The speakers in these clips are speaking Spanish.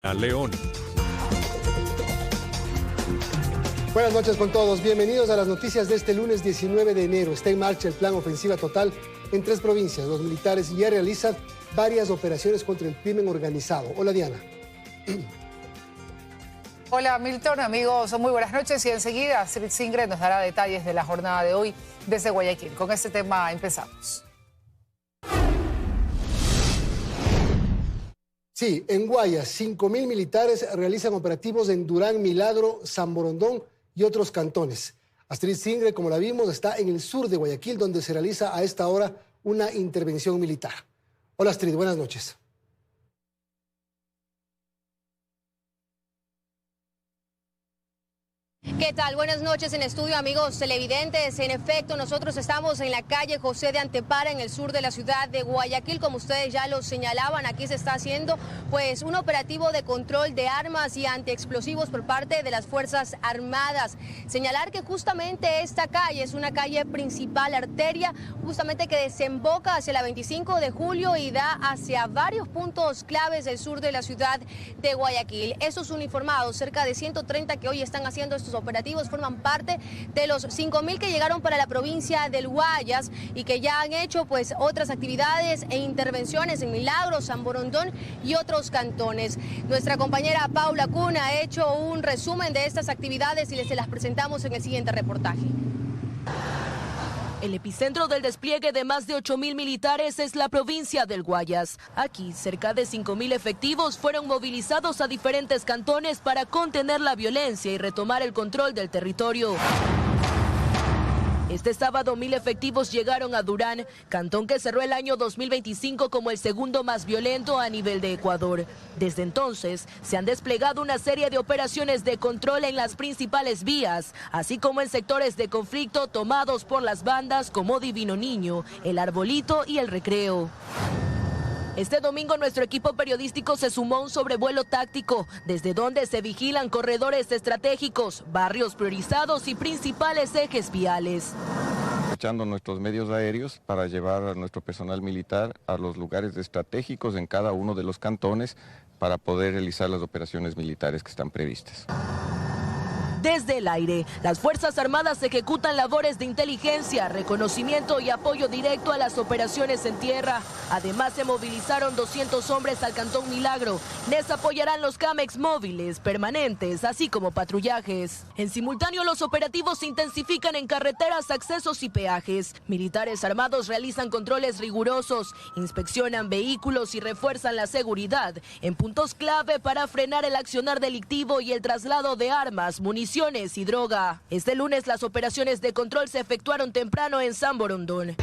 A León. Buenas noches con todos. Bienvenidos a las noticias de este lunes 19 de enero. Está en marcha el plan ofensiva total en 3 provincias. Los militares ya realizan varias operaciones contra el crimen organizado. Hola, Diana. Hola, Milton. Amigos, muy buenas noches. Y enseguida Astrid Singre nos dará detalles de la jornada de hoy desde Guayaquil. Con este tema empezamos. Sí, en Guayas, 5.000 militares realizan operativos en Durán, Milagro, San Borondón y otros cantones. Astrid Singre, como la vimos, está en el sur de Guayaquil, donde se realiza a esta hora una intervención militar. Hola, Astrid, buenas noches. ¿Qué tal? Buenas noches en estudio, amigos televidentes. En efecto, nosotros estamos en la calle José de Antepara, en el sur de la ciudad de Guayaquil. Como ustedes ya lo señalaban, aquí se está haciendo pues un operativo de control de armas y antiexplosivos por parte de las Fuerzas Armadas. Señalar que justamente esta calle es una calle principal, arteria, justamente que desemboca hacia la 25 de julio y da hacia varios puntos claves del sur de la ciudad de Guayaquil. Estos uniformados, cerca de 130 que hoy están haciendo estos operativos, forman parte de los 5.000 que llegaron para la provincia del Guayas y que ya han hecho pues otras actividades e intervenciones en Milagro, San Borondón y otros cantones. Nuestra compañera Paula Cuna ha hecho un resumen de estas actividades y les las presentamos en el siguiente reportaje. El epicentro del despliegue de más de 8.000 militares es la provincia del Guayas. Aquí, cerca de 5.000 efectivos fueron movilizados a diferentes cantones para contener la violencia y retomar el control del territorio. Este sábado 1.000 efectivos llegaron a Durán, cantón que cerró el año 2025 como el segundo más violento a nivel de Ecuador. Desde entonces se han desplegado una serie de operaciones de control en las principales vías, así como en sectores de conflicto tomados por las bandas como Divino Niño, El Arbolito y El Recreo. Este domingo nuestro equipo periodístico se sumó a un sobrevuelo táctico, desde donde se vigilan corredores estratégicos, barrios priorizados y principales ejes viales. Aprovechando nuestros medios aéreos para llevar a nuestro personal militar a los lugares estratégicos en cada uno de los cantones para poder realizar las operaciones militares que están previstas. Desde el aire, las Fuerzas Armadas ejecutan labores de inteligencia, reconocimiento y apoyo directo a las operaciones en tierra. Además, se movilizaron 200 hombres al Cantón Milagro. Les apoyarán los CAMEX móviles, permanentes, así como patrullajes. En simultáneo, los operativos se intensifican en carreteras, accesos y peajes. Militares armados realizan controles rigurosos, inspeccionan vehículos y refuerzan la seguridad en puntos clave para frenar el accionar delictivo y el traslado de armas, municiones y droga. Este lunes las operaciones de control se efectuaron temprano en San Borondón.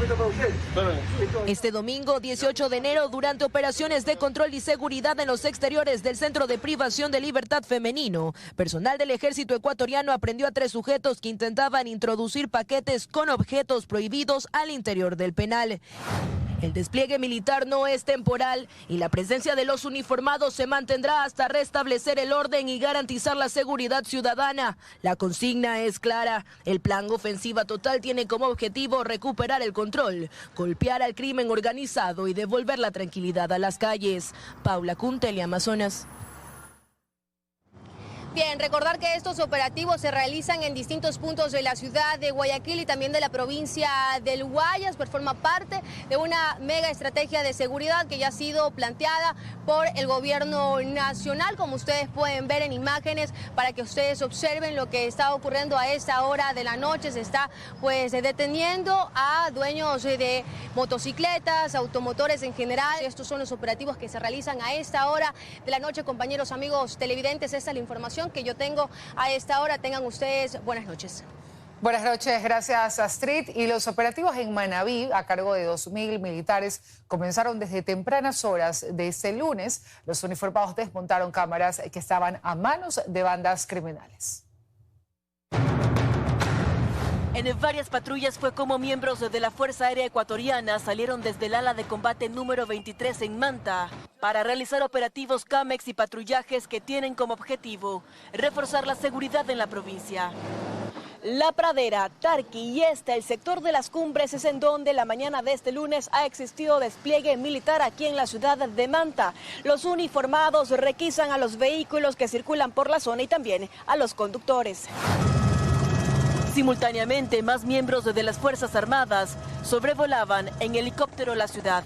Este domingo 18 de enero, durante operaciones de control y seguridad en los exteriores del Centro de Privación de Libertad Femenino, personal del Ejército Ecuatoriano aprendió a 3 sujetos que intentaban introducir paquetes con objetos prohibidos al interior del penal. El despliegue militar no es temporal y la presencia de los uniformados se mantendrá hasta restablecer el orden y garantizar la seguridad ciudadana. La consigna es clara. El plan ofensiva total tiene como objetivo recuperar el control, golpear al crimen organizado y devolver la tranquilidad a las calles. Paula Cuna, Teleamazonas. Bien, recordar que estos operativos se realizan en distintos puntos de la ciudad de Guayaquil y también de la provincia del Guayas, pues forma parte de una mega estrategia de seguridad que ya ha sido planteada por el gobierno nacional, como ustedes pueden ver en imágenes, para que ustedes observen lo que está ocurriendo a esta hora de la noche. Se está pues deteniendo a dueños de motocicletas, automotores en general. Estos son los operativos que se realizan a esta hora de la noche, compañeros, amigos televidentes. Esta es la información que yo tengo a esta hora. Tengan ustedes buenas noches. Buenas noches, gracias Astrid. Y los operativos en Manabí, a cargo de 2.000 militares, comenzaron desde tempranas horas de este lunes. Los uniformados desmontaron cámaras que estaban a manos de bandas criminales. En varias patrullas fue como miembros de la Fuerza Aérea Ecuatoriana salieron desde el ala de combate número 23 en Manta para realizar operativos CAMEX y patrullajes que tienen como objetivo reforzar la seguridad en la provincia. La Pradera, Tarqui y el sector de las Cumbres es en donde la mañana de este lunes ha existido despliegue militar aquí en la ciudad de Manta. Los uniformados requisan a los vehículos que circulan por la zona y también a los conductores. Simultáneamente, más miembros de las Fuerzas Armadas sobrevolaban en helicóptero la ciudad.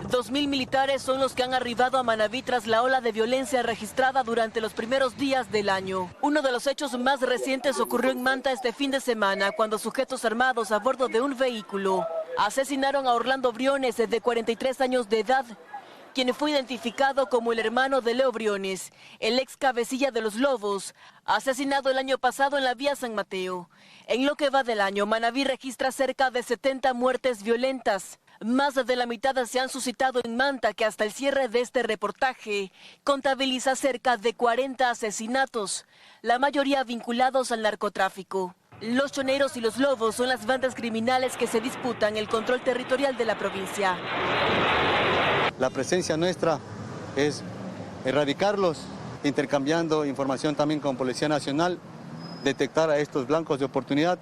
2.000 militares son los que han arribado a Manabí tras la ola de violencia registrada durante los primeros días del año. Uno de los hechos más recientes ocurrió en Manta este fin de semana, cuando sujetos armados a bordo de un vehículo asesinaron a Orlando Briones, de 43 años de edad, quien fue identificado como el hermano de Leo Briones, el ex cabecilla de los Lobos, asesinado el año pasado en la vía San Mateo. En lo que va del año, Manabí registra cerca de 70 muertes violentas. Más de la mitad se han suscitado en Manta, que hasta el cierre de este reportaje contabiliza cerca de 40 asesinatos, la mayoría vinculados al narcotráfico. Los choneros y los lobos son las bandas criminales que se disputan el control territorial de la provincia. La presencia nuestra es erradicarlos, intercambiando información también con Policía Nacional, detectar a estos blancos de oportunidad,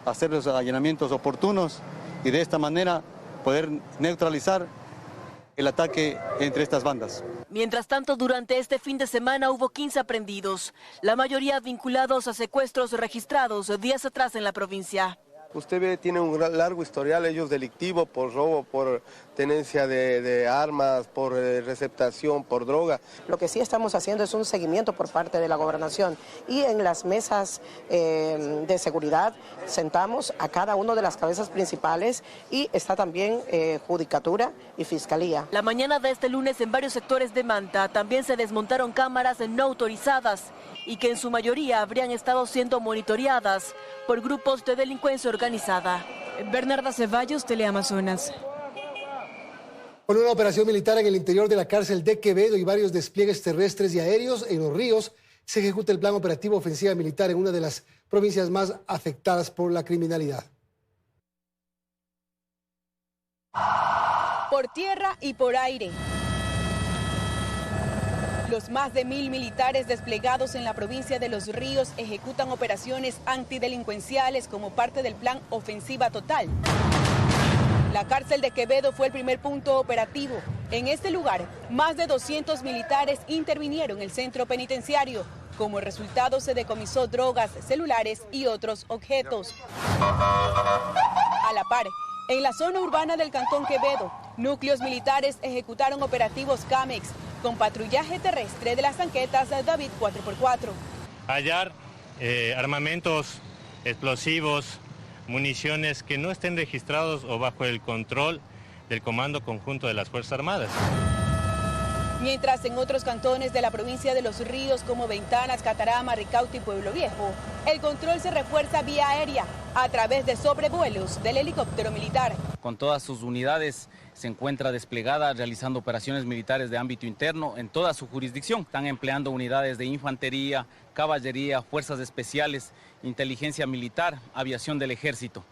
hacer los allanamientos oportunos y de esta manera poder neutralizar el ataque entre estas bandas. Mientras tanto, durante este fin de semana hubo 15 aprehendidos, la mayoría vinculados a secuestros registrados días atrás en la provincia. Usted ve, tiene un largo historial, ellos delictivo por robo, por tenencia de armas, por receptación, por droga. Lo que sí estamos haciendo es un seguimiento por parte de la gobernación y en las mesas de seguridad sentamos a cada uno de las cabezas principales y está también Judicatura y Fiscalía. La mañana de este lunes en varios sectores de Manta también se desmontaron cámaras no autorizadas y que en su mayoría habrían estado siendo monitoreadas por grupos de delincuencia organizada. Bernarda Ceballos, Teleamazonas. Con una operación militar en el interior de la cárcel de Quevedo y varios despliegues terrestres y aéreos en los ríos, se ejecuta el plan operativo ofensiva militar en una de las provincias más afectadas por la criminalidad. Por tierra y por aire. Los más de 1.000 militares desplegados en la provincia de Los Ríos ejecutan operaciones antidelincuenciales como parte del plan Ofensiva Total. La cárcel de Quevedo fue el primer punto operativo. En este lugar, más de 200 militares intervinieron en el centro penitenciario. Como resultado, se decomisó drogas, celulares y otros objetos. A la par, en la zona urbana del Cantón Quevedo, núcleos militares ejecutaron operativos CAMEX con patrullaje terrestre de las tanquetas David 4x4. Hallar armamentos explosivos, municiones que no estén registrados o bajo el control del Comando Conjunto de las Fuerzas Armadas. Mientras en otros cantones de la provincia de Los Ríos como Ventanas, Catarama, Ricaute y Pueblo Viejo, el control se refuerza vía aérea a través de sobrevuelos del helicóptero militar. Con todas sus unidades se encuentra desplegada realizando operaciones militares de ámbito interno en toda su jurisdicción. Están empleando unidades de infantería, caballería, fuerzas especiales, inteligencia militar, aviación del ejército.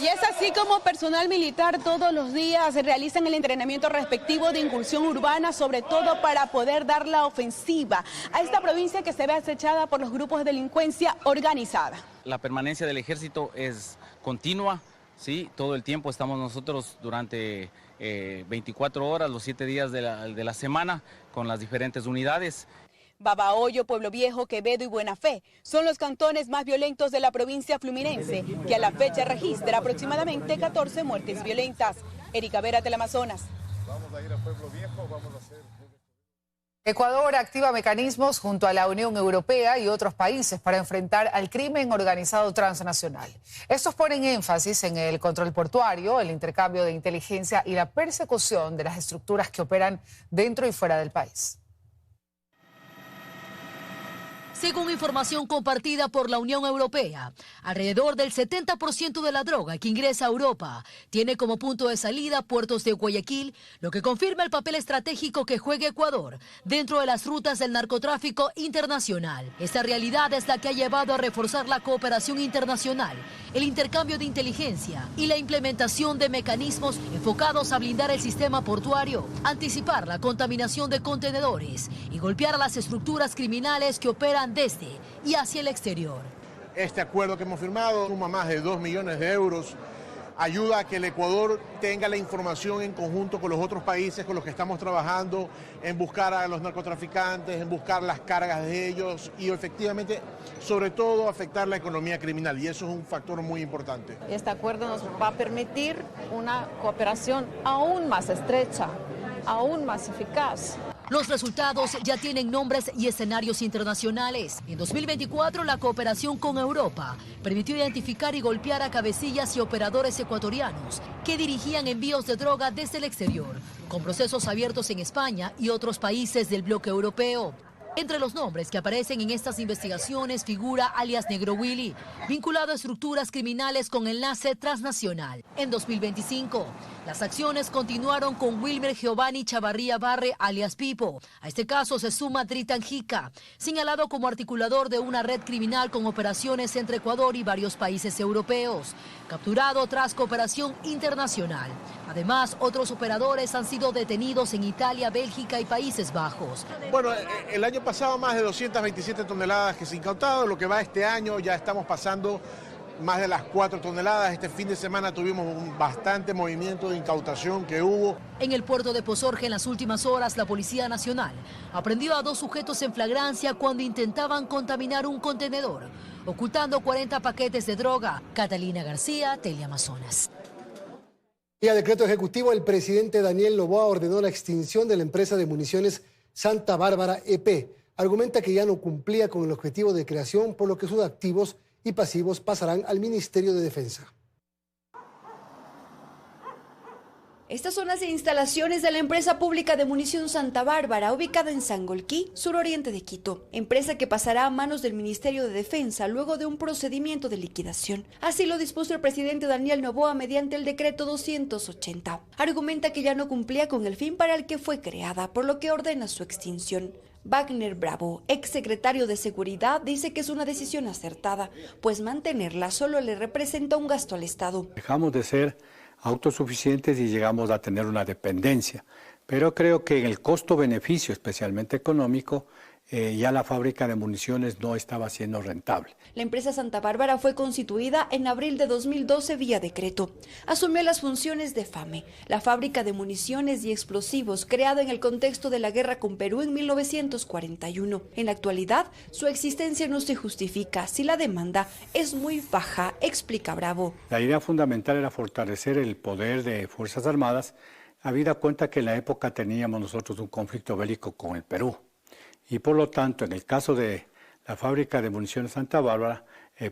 Y es así como personal militar todos los días realizan el entrenamiento respectivo de incursión urbana, sobre todo para poder dar la ofensiva a esta provincia que se ve acechada por los grupos de delincuencia organizada. La permanencia del ejército es continua, ¿sí? Todo el tiempo estamos nosotros durante 24 horas, los 7 días de la semana, con las diferentes unidades. Babahoyo, Pueblo Viejo, Quevedo y Buena Fe son los cantones más violentos de la provincia fluminense, que a la fecha registra aproximadamente 14 muertes violentas. Erika Vera, Teleamazonas. Vamos a ir a Pueblo Viejo, vamos a hacer... Ecuador activa mecanismos junto a la Unión Europea y otros países para enfrentar al crimen organizado transnacional. Estos ponen énfasis en el control portuario, el intercambio de inteligencia y la persecución de las estructuras que operan dentro y fuera del país. Según información compartida por la Unión Europea, alrededor del 70% de la droga que ingresa a Europa tiene como punto de salida puertos de Guayaquil, lo que confirma el papel estratégico que juega Ecuador dentro de las rutas del narcotráfico internacional. Esta realidad es la que ha llevado a reforzar la cooperación internacional, el intercambio de inteligencia y la implementación de mecanismos enfocados a blindar el sistema portuario, anticipar la contaminación de contenedores y golpear a las estructuras criminales que operan desde y hacia el exterior. Este acuerdo que hemos firmado suma más de 2 millones de euros, ayuda a que el Ecuador tenga la información en conjunto con los otros países con los que estamos trabajando en buscar a los narcotraficantes, en buscar las cargas de ellos y efectivamente, sobre todo, afectar la economía criminal, y eso es un factor muy importante. Este acuerdo nos va a permitir una cooperación aún más estrecha, aún más eficaz. Los resultados ya tienen nombres y escenarios internacionales. En 2024, la cooperación con Europa permitió identificar y golpear a cabecillas y operadores ecuatorianos que dirigían envíos de droga desde el exterior, con procesos abiertos en España y otros países del bloque europeo. Entre los nombres que aparecen en estas investigaciones figura alias Negro Willy, vinculado a estructuras criminales con enlace transnacional. En 2025, las acciones continuaron con Wilmer Giovanni Chavarría Barre, alias Pipo. A este caso se suma Dritan Jica, señalado como articulador de una red criminal con operaciones entre Ecuador y varios países europeos, capturado tras cooperación internacional. Además, otros operadores han sido detenidos en Italia, Bélgica y Países Bajos. Bueno, el año pasado más de 227 toneladas que se incautaron, lo que va este año ya estamos pasando más de las 4 toneladas. Este fin de semana tuvimos un bastante movimiento de incautación que hubo. En el puerto de Pozorge, en las últimas horas, la Policía Nacional aprendió a 2 sujetos en flagrancia cuando intentaban contaminar un contenedor, ocultando 40 paquetes de droga. Catalina García, Teleamazonas. Y a decreto ejecutivo, el presidente Daniel Noboa ordenó la extinción de la empresa de municiones Santa Bárbara EP. Argumenta que ya no cumplía con el objetivo de creación, por lo que sus activos y pasivos pasarán al Ministerio de Defensa. Estas son las instalaciones de la empresa pública de munición Santa Bárbara, ubicada en Sangolquí, suroriente de Quito. Empresa que pasará a manos del Ministerio de Defensa luego de un procedimiento de liquidación. Así lo dispuso el presidente Daniel Noboa mediante el decreto 280. Argumenta que ya no cumplía con el fin para el que fue creada, por lo que ordena su extinción. Wagner Bravo, exsecretario de Seguridad, dice que es una decisión acertada, pues mantenerla solo le representa un gasto al Estado. Dejamos de ser autosuficientes y llegamos a tener una dependencia, pero creo que en el costo-beneficio, especialmente económico, ya la fábrica de municiones no estaba siendo rentable. La empresa Santa Bárbara fue constituida en abril de 2012 vía decreto. Asumió las funciones de FAME, la fábrica de municiones y explosivos, creada en el contexto de la guerra con Perú en 1941. En la actualidad, su existencia no se justifica si la demanda es muy baja, explica Bravo. La idea fundamental era fortalecer el poder de Fuerzas Armadas, habida cuenta que en la época teníamos nosotros un conflicto bélico con el Perú. Y por lo tanto, en el caso de la fábrica de municiones Santa Bárbara,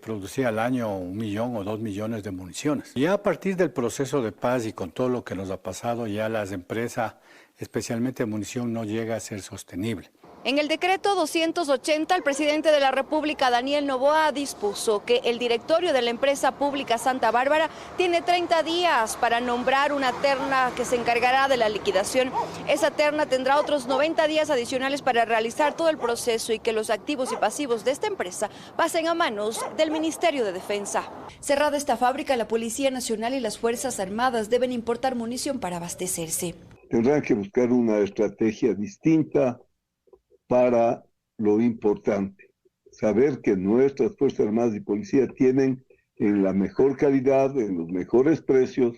producía al año 1 millón o 2 millones de municiones. Ya a partir del proceso de paz y con todo lo que nos ha pasado, ya las empresas, especialmente de munición, no llega a ser sostenible. En el decreto 280, el presidente de la República, Daniel Noboa, dispuso que el directorio de la empresa pública Santa Bárbara tiene 30 días para nombrar una terna que se encargará de la liquidación. Esa terna tendrá otros 90 días adicionales para realizar todo el proceso y que los activos y pasivos de esta empresa pasen a manos del Ministerio de Defensa. Cerrada esta fábrica, la Policía Nacional y las Fuerzas Armadas deben importar munición para abastecerse. Tendrán que buscar una estrategia distinta para lo importante, saber que nuestras Fuerzas Armadas y Policía tienen en la mejor calidad, en los mejores precios,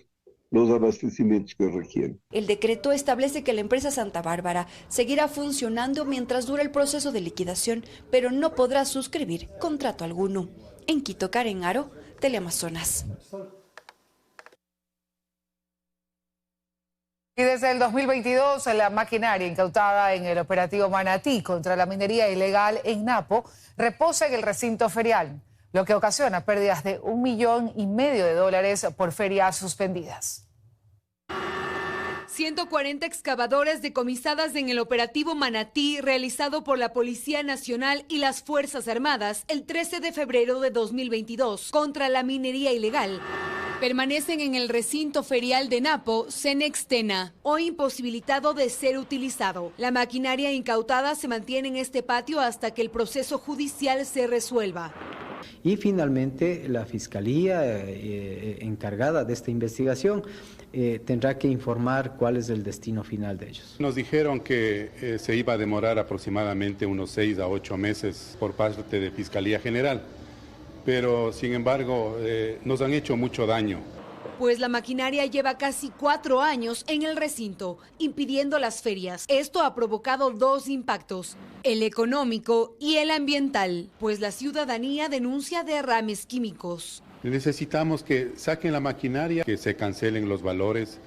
los abastecimientos que requieren. El decreto establece que la empresa Santa Bárbara seguirá funcionando mientras dure el proceso de liquidación, pero no podrá suscribir contrato alguno. En Quito, Karen Aro, Teleamazonas. Y desde el 2022, la maquinaria incautada en el operativo Manatí contra la minería ilegal en Napo reposa en el recinto ferial, lo que ocasiona pérdidas de $1,5 millones por ferias suspendidas. 140 excavadoras decomisadas en el operativo Manatí realizado por la Policía Nacional y las Fuerzas Armadas el 13 de febrero de 2022 contra la minería ilegal. Permanecen en el recinto ferial de Napo, Cenextena, hoy imposibilitado de ser utilizado. La maquinaria incautada se mantiene en este patio hasta que el proceso judicial se resuelva. Y finalmente la Fiscalía encargada de esta investigación tendrá que informar cuál es el destino final de ellos. Nos dijeron que se iba a demorar aproximadamente unos 6 a 8 meses por parte de Fiscalía General, pero sin embargo nos han hecho mucho daño. Pues la maquinaria lleva casi 4 años en el recinto, impidiendo las ferias. Esto ha provocado 2 impactos, el económico y el ambiental, pues la ciudadanía denuncia derrames químicos. Necesitamos que saquen la maquinaria, que se cancelen los valores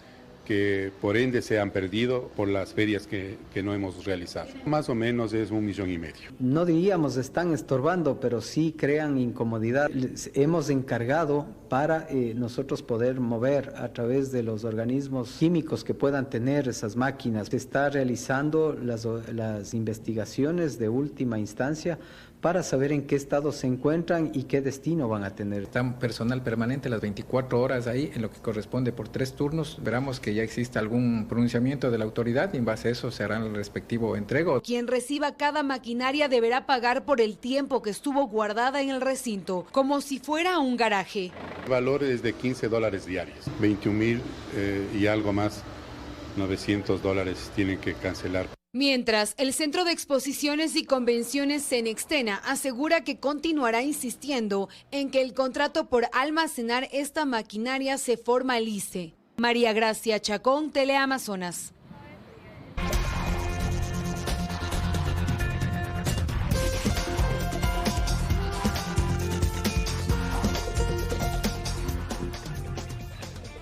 que por ende se han perdido por las ferias que no hemos realizado. Más o menos es 1,5 millones. No diríamos están estorbando, pero sí crean incomodidad. Les hemos encargado para nosotros poder mover a través de los organismos químicos que puedan tener esas máquinas. Se está realizando las investigaciones de última instancia para saber en qué estado se encuentran y qué destino van a tener. Está personal permanente las 24 horas ahí, en lo que corresponde por 3 turnos. Veramos que ya existe algún pronunciamiento de la autoridad y en base a eso se hará el respectivo entrego. Quien reciba cada maquinaria deberá pagar por el tiempo que estuvo guardada en el recinto, como si fuera un garaje. El valor es de $15 diarios, 21,000 y algo más, $900 tienen que cancelar. Mientras, el Centro de Exposiciones y Convenciones Cenextena asegura que continuará insistiendo en que el contrato por almacenar esta maquinaria se formalice. María Gracia Chacón, Teleamazonas.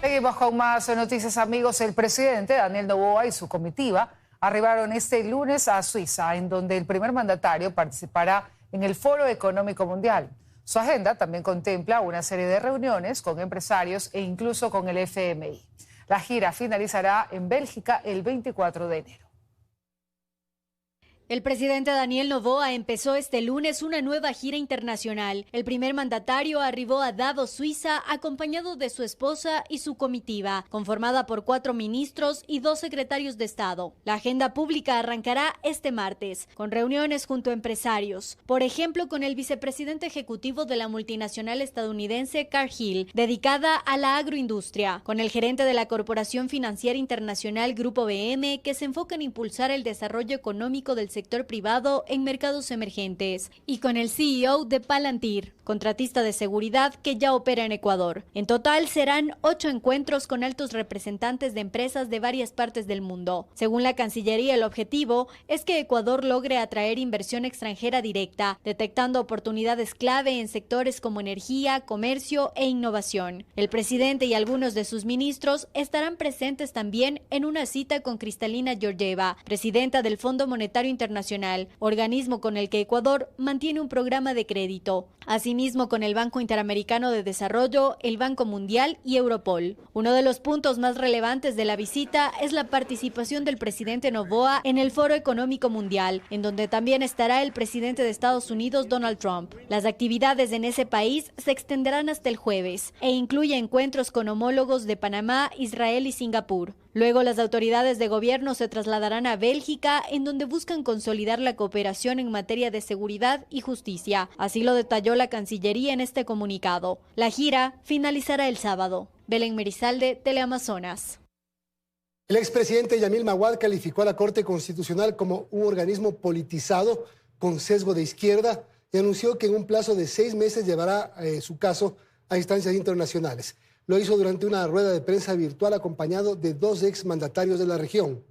Seguimos con más noticias, amigos. El presidente Daniel Noboa y su comitiva arribaron este lunes a Suiza, en donde el primer mandatario participará en el Foro Económico Mundial. Su agenda también contempla una serie de reuniones con empresarios e incluso con el FMI. La gira finalizará en Bélgica el 24 de enero. El presidente Daniel Noboa empezó este lunes una nueva gira internacional. El primer mandatario arribó a Davos, Suiza, acompañado de su esposa y su comitiva, conformada por 4 ministros y 2 secretarios de Estado. La agenda pública arrancará este martes, con reuniones junto a empresarios. Por ejemplo, con el vicepresidente ejecutivo de la multinacional estadounidense Cargill, dedicada a la agroindustria, con el gerente de la Corporación Financiera Internacional Grupo BM, que se enfoca en impulsar el desarrollo económico del sector privado en mercados emergentes, y con el CEO de Palantir, contratista de seguridad que ya opera en Ecuador. En total serán 8 encuentros con altos representantes de empresas de varias partes del mundo. Según la Cancillería, el objetivo es que Ecuador logre atraer inversión extranjera directa, detectando oportunidades clave en sectores como energía, comercio e innovación. El presidente y algunos de sus ministros estarán presentes también en una cita con Kristalina Georgieva, presidenta del Fondo Monetario Internacional, organismo con el que Ecuador mantiene un programa de crédito. Asimismo, con el Banco Interamericano de Desarrollo, el Banco Mundial y Europol. Uno de los puntos más relevantes de la visita es la participación del presidente Noboa en el Foro Económico Mundial, en donde también estará el presidente de Estados Unidos, Donald Trump. Las actividades en ese país se extenderán hasta el jueves e incluye encuentros con homólogos de Panamá, Israel y Singapur. Luego, las autoridades de gobierno se trasladarán a Bélgica, en donde buscan consolidar la cooperación en materia de seguridad y justicia. Así lo detalló la Cancillería en este comunicado. La gira finalizará el sábado. Belén Merizalde, Teleamazonas. El expresidente Yamil Maguad calificó a la Corte Constitucional como un organismo politizado con sesgo de izquierda y anunció que en un plazo de 6 meses llevará su caso a instancias internacionales. Lo hizo durante una rueda de prensa virtual acompañado de 2 exmandatarios de la región.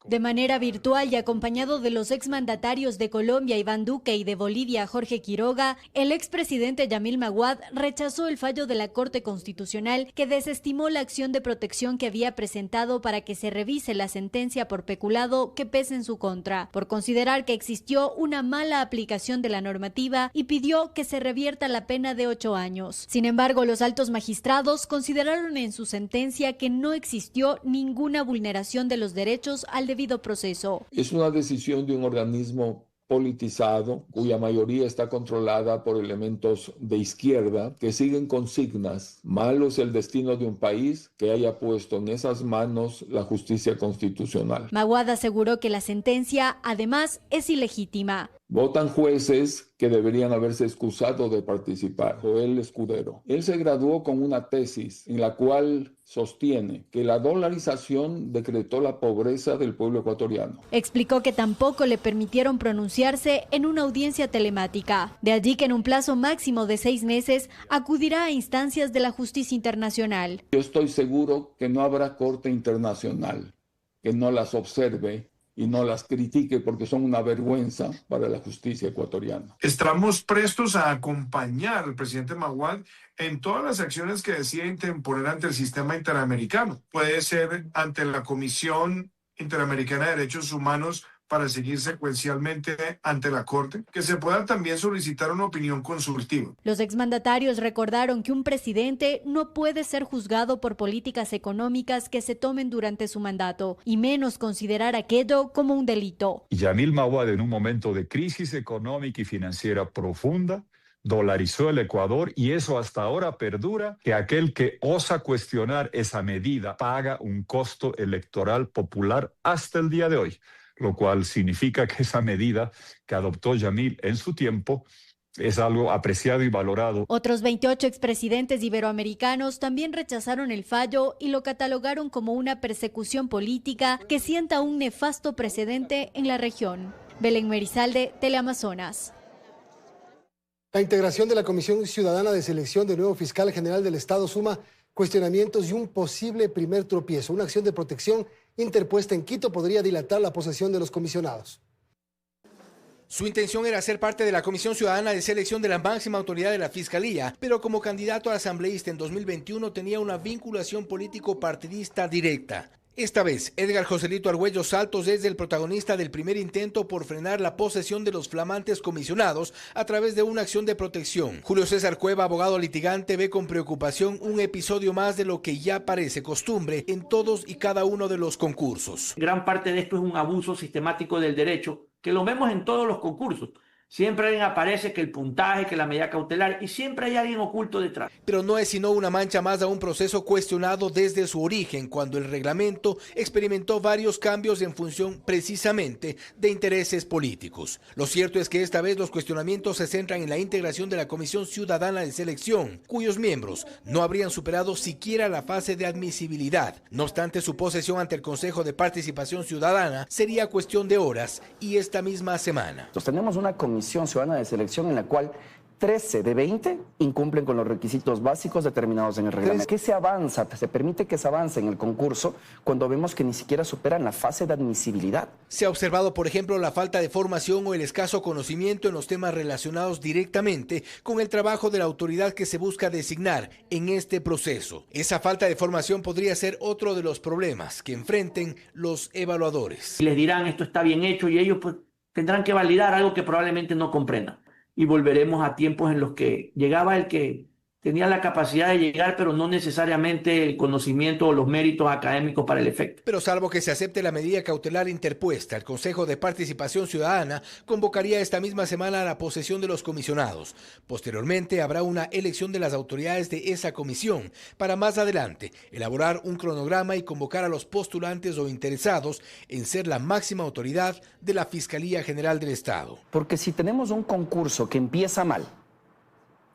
De manera virtual y acompañado de los exmandatarios de Colombia, Iván Duque, y de Bolivia, Jorge Quiroga, el expresidente Yamil Maguad rechazó el fallo de la Corte Constitucional que desestimó la acción de protección que había presentado para que se revise la sentencia por peculado que pesa en su contra, por considerar que existió una mala aplicación de la normativa, y pidió que se revierta la pena de 8 años. Sin embargo, los altos magistrados consideraron en su sentencia que no existió ninguna vulneración de los derechos al debido proceso. Es una decisión de un organismo politizado, cuya mayoría está controlada por elementos de izquierda que siguen consignas. Malo es el destino de un país que haya puesto en esas manos la justicia constitucional. Maguad aseguró que la sentencia, además, es ilegítima. Votan jueces que deberían haberse excusado de participar. Joel Escudero. Él se graduó con una tesis en la cual sostiene que la dolarización decretó la pobreza del pueblo ecuatoriano. Explicó que tampoco le permitieron pronunciarse en una audiencia telemática. De allí que en un plazo máximo de 6 meses acudirá a instancias de la justicia internacional. Yo estoy seguro que no habrá corte internacional que no las observe y no las critique, porque son una vergüenza para la justicia ecuatoriana. Estamos prestos a acompañar al presidente Maguad en todas las acciones que decida interponer ante el sistema interamericano. Puede ser ante la Comisión Interamericana de Derechos Humanos para seguir secuencialmente ante la Corte, que se pueda también solicitar una opinión consultiva. Los exmandatarios recordaron que un presidente no puede ser juzgado por políticas económicas que se tomen durante su mandato, y menos considerar aquello como un delito. Yamil Maguad, en un momento de crisis económica y financiera profunda, dolarizó el Ecuador, y eso hasta ahora perdura, que aquel que osa cuestionar esa medida paga un costo electoral popular hasta el día de hoy, lo cual significa que esa medida que adoptó Yamil en su tiempo es algo apreciado y valorado. Otros 28 expresidentes iberoamericanos también rechazaron el fallo y lo catalogaron como una persecución política que sienta un nefasto precedente en la región. Belén Merizalde, Teleamazonas. La integración de la Comisión Ciudadana de Selección del nuevo fiscal general del Estado suma cuestionamientos y un posible primer tropiezo. Una acción de protección interpuesta en Quito podría dilatar la posesión de los comisionados. Su intención era ser parte de la Comisión Ciudadana de Selección de la máxima autoridad de la Fiscalía, pero como candidato a asambleísta en 2021 tenía una vinculación político-partidista directa. Esta vez, Edgar Joselito Argüello Saltos es el protagonista del primer intento por frenar la posesión de los flamantes comisionados a través de una acción de protección. Julio César Cueva, abogado litigante, ve con preocupación un episodio más de lo que ya parece costumbre en todos y cada uno de los concursos. Gran parte de esto es un abuso sistemático del derecho, que lo vemos en todos los concursos. Siempre alguien aparece, que el puntaje, que la medida cautelar, y siempre hay alguien oculto detrás. Pero no es sino una mancha más a un proceso cuestionado desde su origen, cuando el reglamento experimentó varios cambios en función precisamente de intereses políticos. Lo cierto es que esta vez los cuestionamientos se centran en la integración de la Comisión Ciudadana de Selección, cuyos miembros no habrían superado siquiera la fase de admisibilidad. No obstante, su posesión ante el Consejo de Participación Ciudadana sería cuestión de horas y esta misma semana. Tenemos una Comisión Ciudadana de Selección en la cual 13 de 20 incumplen con los requisitos básicos determinados en el reglamento. ¿Qué se avanza? Se permite que se avance en el concurso cuando vemos que ni siquiera superan la fase de admisibilidad. Se ha observado, por ejemplo, la falta de formación o el escaso conocimiento en los temas relacionados directamente con el trabajo de la autoridad que se busca designar en este proceso. Esa falta de formación podría ser otro de los problemas que enfrenten los evaluadores. Les dirán esto está bien hecho y ellos pues tendrán que validar algo que probablemente no comprendan. Y volveremos a tiempos en los que llegaba el que tenía la capacidad de llegar, pero no necesariamente el conocimiento o los méritos académicos para el efecto. Pero salvo que se acepte la medida cautelar interpuesta, el Consejo de Participación Ciudadana convocaría esta misma semana a la posesión de los comisionados. Posteriormente habrá una elección de las autoridades de esa comisión para más adelante elaborar un cronograma y convocar a los postulantes o interesados en ser la máxima autoridad de la Fiscalía General del Estado. Porque si tenemos un concurso que empieza mal,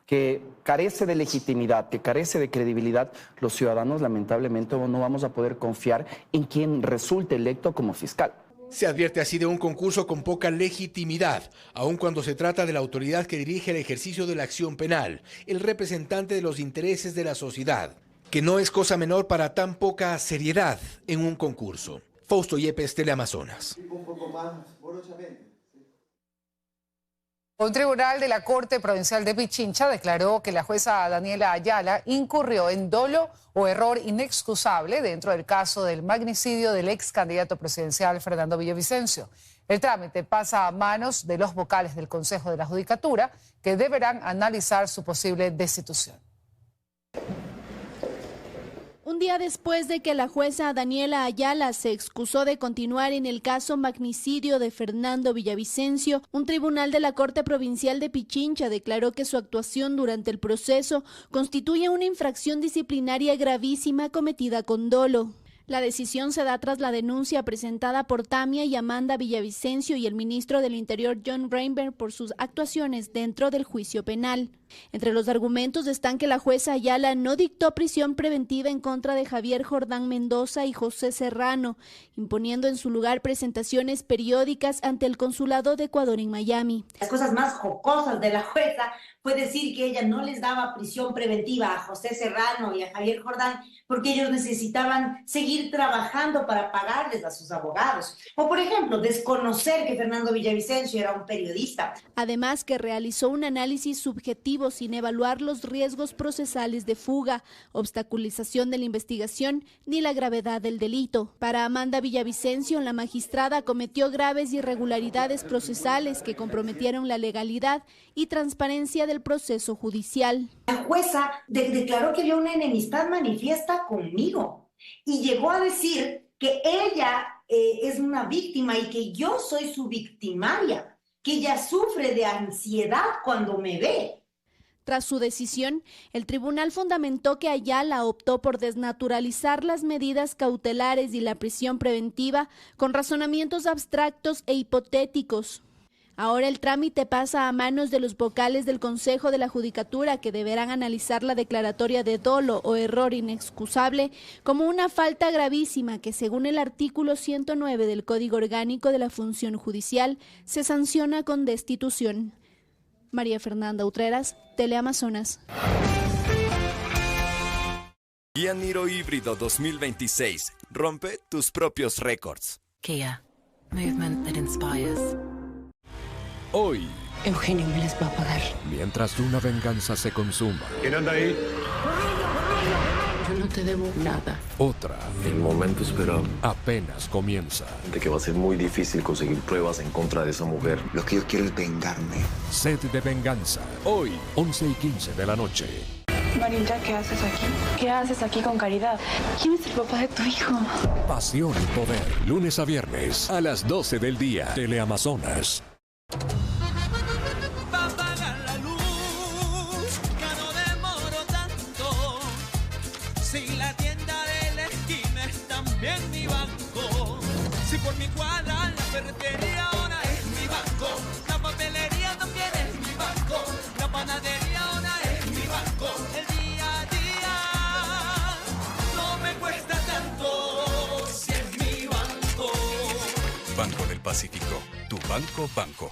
que carece de legitimidad, que carece de credibilidad, los ciudadanos lamentablemente no vamos a poder confiar en quien resulte electo como fiscal. Se advierte así de un concurso con poca legitimidad, aun cuando se trata de la autoridad que dirige el ejercicio de la acción penal, el representante de los intereses de la sociedad, que no es cosa menor para tan poca seriedad en un concurso. Fausto Yepes, Teleamazonas. Un tribunal de la Corte Provincial de Pichincha declaró que la jueza Daniela Ayala incurrió en dolo o error inexcusable dentro del caso del magnicidio del ex candidato presidencial Fernando Villavicencio. El trámite pasa a manos de los vocales del Consejo de la Judicatura, que deberán analizar su posible destitución. Un día después de que la jueza Daniela Ayala se excusó de continuar en el caso magnicidio de Fernando Villavicencio, un tribunal de la Corte Provincial de Pichincha declaró que su actuación durante el proceso constituye una infracción disciplinaria gravísima cometida con dolo. La decisión se da tras la denuncia presentada por Tamia y Amanda Villavicencio y el ministro del Interior John Reinberg por sus actuaciones dentro del juicio penal. Entre los argumentos están que la jueza Ayala no dictó prisión preventiva en contra de Javier Jordán Mendoza y José Serrano, imponiendo en su lugar presentaciones periódicas ante el Consulado de Ecuador en Miami. Las cosas más jocosas de la jueza fue decir que ella no les daba prisión preventiva a José Serrano y a Javier Jordán porque ellos necesitaban seguir trabajando para pagarles a sus abogados. O, por ejemplo, desconocer que Fernando Villavicencio era un periodista. Además, que realizó un análisis subjetivo sin evaluar los riesgos procesales de fuga, obstaculización de la investigación ni la gravedad del delito. Para Amanda Villavicencio, la magistrada cometió graves irregularidades procesales que comprometieron la legalidad y transparencia del proceso judicial. La jueza declaró que había una enemistad manifiesta conmigo y llegó a decir que ella es una víctima y que yo soy su victimaria, que ella sufre de ansiedad cuando me ve. Tras su decisión, el tribunal fundamentó que Ayala optó por desnaturalizar las medidas cautelares y la prisión preventiva con razonamientos abstractos e hipotéticos. Ahora el trámite pasa a manos de los vocales del Consejo de la Judicatura, que deberán analizar la declaratoria de dolo o error inexcusable como una falta gravísima que, según el artículo 109 del Código Orgánico de la Función Judicial, se sanciona con destitución. María Fernanda Utreras, Teleamazonas. Kia Niro Híbrido 2026. Rompe tus propios récords. Kia. Movement that inspires. Hoy, Eugenio me les va a pagar. Mientras una venganza se consuma. ¿Quién anda ahí? Yo no te debo nada. Otra. El momento esperado. Apenas comienza. De que va a ser muy difícil conseguir pruebas en contra de esa mujer. Lo que yo quiero es vengarme. Sed de venganza. Hoy, 11:15 de la noche. Marinja, ¿qué haces aquí? ¿Qué haces aquí con Caridad? ¿Quién es el papá de tu hijo? Pasión y poder. Lunes a viernes a las 12 del día. Teleamazonas. Apagar la luz, ya no demoro tanto. Si la tienda de la esquina es también mi banco. Si por mi cuadra la ferretería ahora es mi banco. La papelería también es mi banco. La panadería ahora es mi banco. El día a día no me cuesta tanto. Si es mi banco. Banco del Pacífico. Tu banco.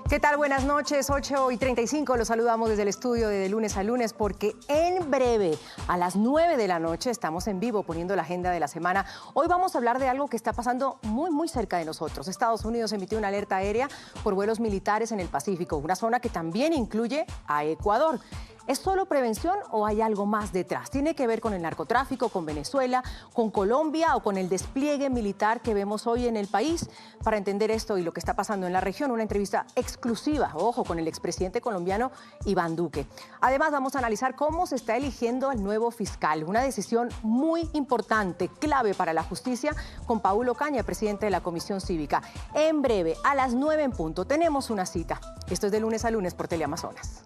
¿Qué tal? Buenas noches, 8:35. Los saludamos desde el estudio de lunes a lunes porque en breve, a las 9 de la noche, estamos en vivo poniendo la agenda de la semana. Hoy vamos a hablar de algo que está pasando muy cerca de nosotros. Estados Unidos emitió una alerta aérea por vuelos militares en el Pacífico, una zona que también incluye a Ecuador. ¿Es solo prevención o hay algo más detrás? ¿Tiene que ver con el narcotráfico, con Venezuela, con Colombia o con el despliegue militar que vemos hoy en el país? Para entender esto y lo que está pasando en la región, una entrevista exclusiva, ojo, con el expresidente colombiano Iván Duque. Además, vamos a analizar cómo se está eligiendo al nuevo fiscal, una decisión muy importante, clave para la justicia, con Paulo Caña, presidente de la Comisión Cívica. En breve, a las 9 en punto, tenemos una cita. Esto es de lunes a lunes por Teleamazonas.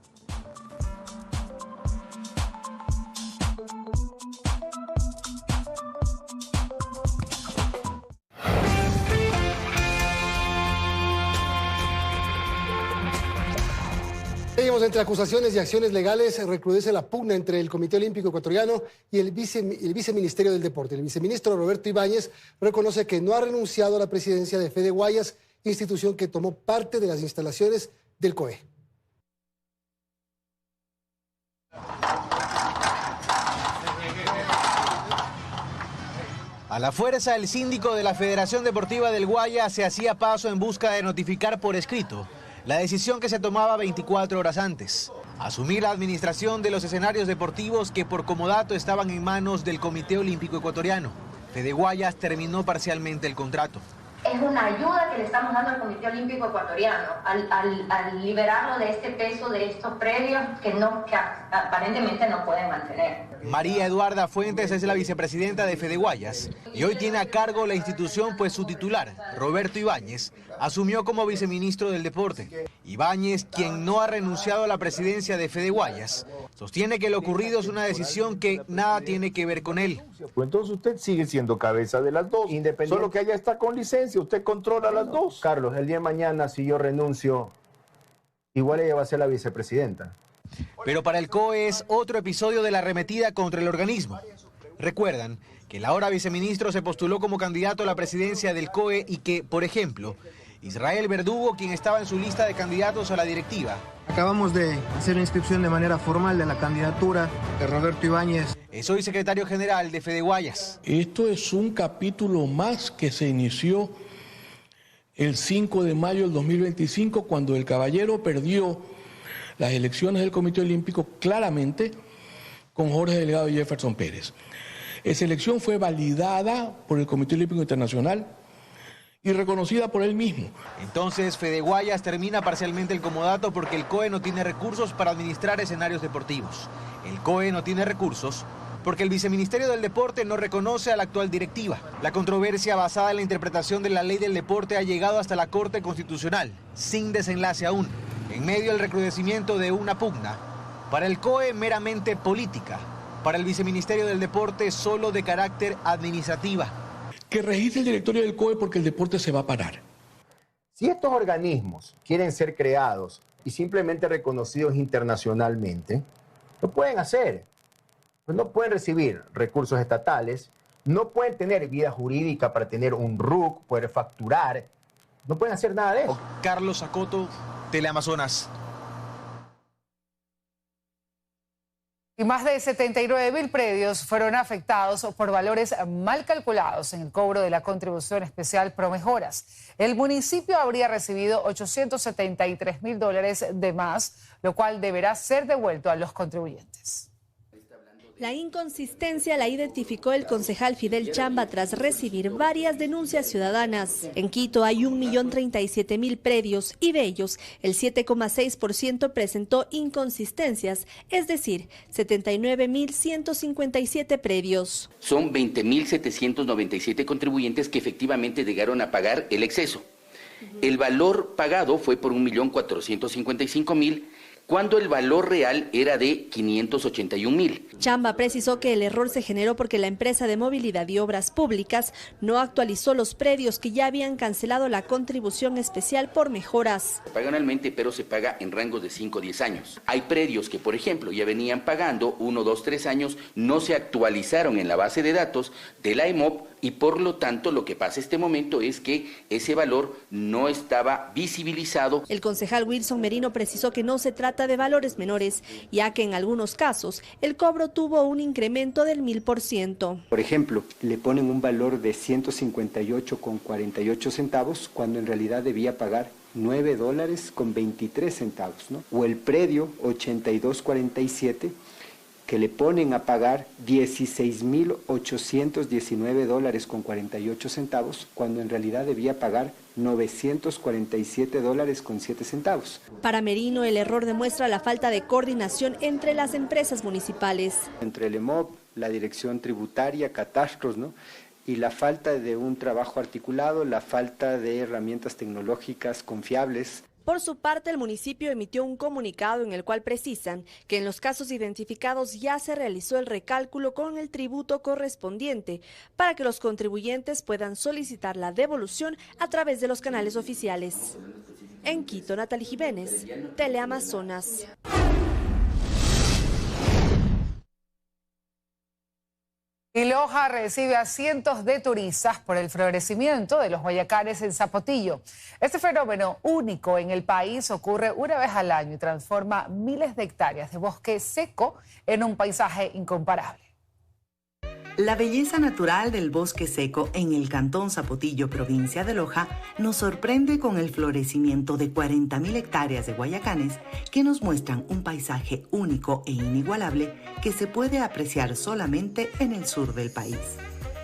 Seguimos entre acusaciones y acciones legales. Recrudece la pugna entre el Comité Olímpico Ecuatoriano y el Viceministerio del Deporte. El viceministro Roberto Ibáñez reconoce que no ha renunciado a la presidencia de Fede Guayas institución que tomó parte de las instalaciones del COE. A la fuerza, el síndico de la Federación Deportiva del Guaya se hacía paso en busca de notificar por escrito la decisión que se tomaba 24 horas antes: asumir la administración de los escenarios deportivos que por comodato estaban en manos del Comité Olímpico Ecuatoriano. Fede Guayas terminó parcialmente el contrato. Es una ayuda que le estamos dando al Comité Olímpico Ecuatoriano al liberarlo de este peso de estos predios que aparentemente no pueden mantener. María Eduarda Fuentes es la vicepresidenta de Fede Guayas y hoy tiene a cargo la institución, pues su titular, Roberto Ibáñez, asumió como viceministro del deporte. Ibáñez, quien no ha renunciado a la presidencia de Fede Guayas, sostiene que lo ocurrido es una decisión que nada tiene que ver con él. Pues entonces usted sigue siendo cabeza de las dos, solo que allá está con licencia, usted controla las dos. Carlos, el día de mañana, si yo renuncio, igual ella va a ser la vicepresidenta. Pero para el COE es otro episodio de la arremetida contra el organismo. Recuerdan que el ahora viceministro se postuló como candidato a la presidencia del COE y que, por ejemplo, Israel Verdugo, quien estaba en su lista de candidatos a la directiva. Acabamos de hacer la inscripción de manera formal de la candidatura de Roberto Ibáñez. Es hoy secretario general de Fede Guayas. Esto es un capítulo más que se inició el 5 de mayo del 2025, cuando el caballero perdió las elecciones del Comité Olímpico claramente con Jorge Delgado y Jefferson Pérez. Esa elección fue validada por el Comité Olímpico Internacional y reconocida por él mismo. Entonces, Fede Guayas termina parcialmente el comodato porque el COE no tiene recursos para administrar escenarios deportivos. El COE no tiene recursos porque el Viceministerio del Deporte no reconoce a la actual directiva. La controversia basada en la interpretación de la ley del deporte ha llegado hasta la Corte Constitucional, sin desenlace aún, en medio del recrudecimiento de una pugna. Para el COE meramente política, para el Viceministerio del Deporte solo de carácter administrativa. Que registre el directorio del COE porque el deporte se va a parar. Si estos organismos quieren ser creados y simplemente reconocidos internacionalmente, lo pueden hacer. Pues no pueden recibir recursos estatales, no pueden tener vida jurídica para tener un RUC, poder facturar, no pueden hacer nada de eso. Carlos Acoto, Teleamazonas. Y más de 79.000 predios fueron afectados por valores mal calculados en el cobro de la contribución especial Promejoras. El municipio habría recibido $873.000 de más, lo cual deberá ser devuelto a los contribuyentes. La inconsistencia la identificó el concejal Fidel Chamba tras recibir varias denuncias ciudadanas. En Quito hay 1.037.000 predios y de ellos el 7,6% presentó inconsistencias, es decir, 79.157 predios. Son 20.797 contribuyentes que efectivamente llegaron a pagar el exceso. El valor pagado fue por 1.455.000, cuando el valor real era de 581.000. Chamba precisó que el error se generó porque la empresa de movilidad y obras públicas no actualizó los predios que ya habían cancelado la contribución especial por mejoras. Se paga anualmente, pero se paga en rangos de 5 o 10 años. Hay predios que, por ejemplo, ya venían pagando 1, 2, 3 años, no se actualizaron en la base de datos de la EMOP y por lo tanto lo que pasa este momento es que ese valor no estaba visibilizado. El concejal Wilson Merino precisó que no se trata de valores menores, ya que en algunos casos el cobro tuvo un incremento del 1000%. Por ejemplo, le ponen un valor de 158,48 centavos cuando en realidad debía pagar $9.23, ¿no? O el predio 8247 que le ponen a pagar $16.819,48 cuando en realidad debía pagar $947,07. Para Merino, el error demuestra la falta de coordinación entre las empresas municipales. Entre el EMOP, la Dirección Tributaria, Catastros, ¿no? Y la falta de un trabajo articulado, la falta de herramientas tecnológicas confiables. Por su parte, el municipio emitió un comunicado en el cual precisan que en los casos identificados ya se realizó el recálculo con el tributo correspondiente para que los contribuyentes puedan solicitar la devolución a través de los canales oficiales. En Quito, Natalie Jiménez, Teleamazonas. Y Loja recibe a cientos de turistas por el florecimiento de los guayacanes en Zapotillo. Este fenómeno único en el país ocurre una vez al año y transforma miles de hectáreas de bosque seco en un paisaje incomparable. La belleza natural del bosque seco en el cantón Zapotillo, provincia de Loja, nos sorprende con el florecimiento de 40.000 hectáreas de guayacanes que nos muestran un paisaje único e inigualable que se puede apreciar solamente en el sur del país.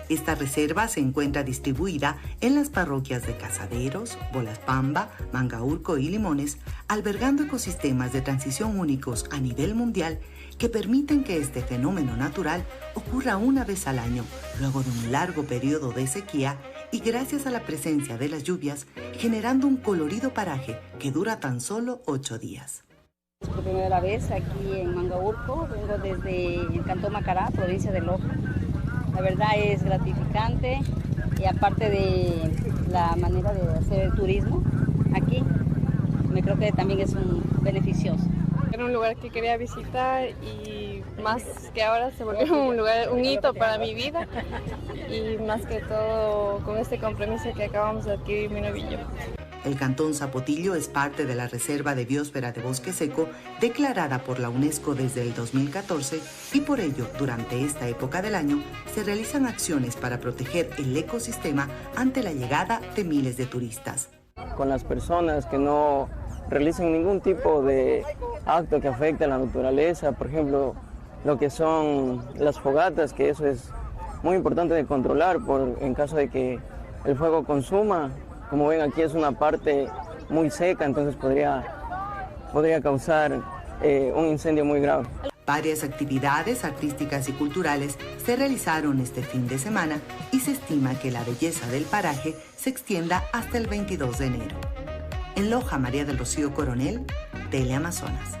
Esta reserva se encuentra distribuida en las parroquias de Casaderos, Bolaspamba, Mangaurco y Limones, albergando ecosistemas de transición únicos a nivel mundial que permiten que este fenómeno natural ocurra una vez al año, luego de un largo periodo de sequía y gracias a la presencia de las lluvias, generando un colorido paraje que dura tan solo 8 días. Por primera vez aquí en Mangaurco, vengo desde el cantón Macará, provincia de Loja. La verdad es gratificante y aparte de la manera de hacer el turismo aquí, me creo que también es un beneficioso. Era un lugar que quería visitar y más que ahora se volvió un hito para mi vida y más que todo con este compromiso que acabamos de adquirir mi novillo. El cantón Zapotillo es parte de la Reserva de Biosfera de Bosque Seco declarada por la UNESCO desde el 2014 y por ello, durante esta época del año, se realizan acciones para proteger el ecosistema ante la llegada de miles de turistas. Con las personas que no realicen ningún tipo de acto que afecte a la naturaleza, por ejemplo, lo que son las fogatas, que eso es muy importante de controlar en caso de que el fuego consuma. Como ven, aquí es una parte muy seca, entonces podría causar un incendio muy grave. Varias actividades artísticas y culturales se realizaron este fin de semana y se estima que la belleza del paraje se extienda hasta el 22 de enero. En Loja, María del Rocío Coronel, Teleamazonas.